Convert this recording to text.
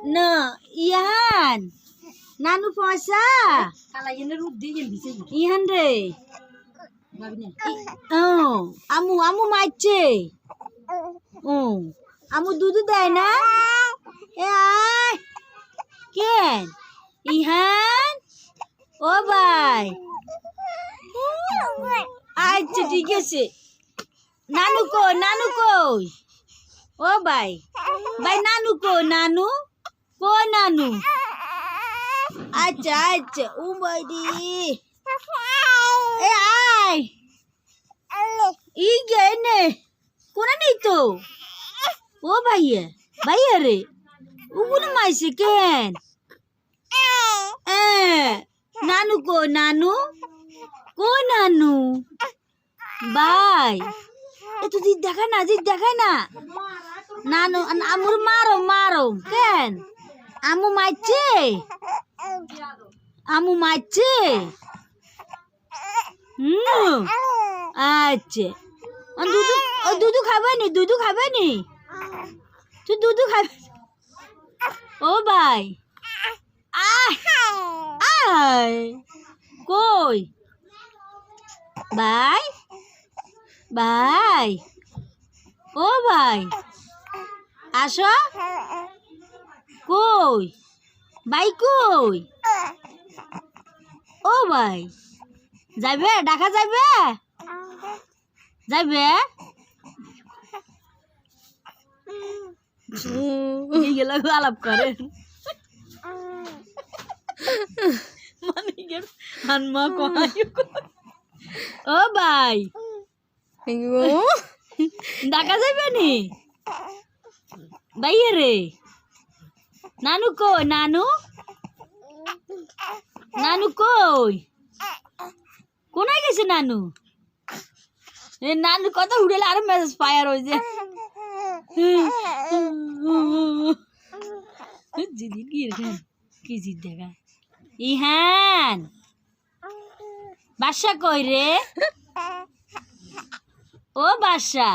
না ইহান নানু পয়সা ইহান রে আমু আমু মারছে আমু দুধু দেয় না এ আয় কেন ইহান ও ভাই আচ্ছা ঠিক আছে নানু কই ও ভাই ভাই নানু নানু আচ্ছা আচ্ছা ও ভাই রে এ আয় ই গে নে কোনা নেই তো ও ভাইয়া রে ওগুলো মাইছে কেন নানু নানু ভাই এ তো দিদ দেখায় না নানু আমুর মারো কেন আমু মারছে আচ্ছা দুধু খাবে নি তুই দুধু খাবে ও ভাই আয় কই ভাই ও ভাই আসো কই ও ভাই যাবে ডাকা যাবে গেল আলাপ করে ও ভাই ডাকা যাবে নি ভাইয়া রে নানু কই কোনায় গেছে নানু কথা উড়েলে আরো মেসেজ ফায়ার হয়েছে কি জিদ দেখা ইহান বাসা কই রে ও বাসা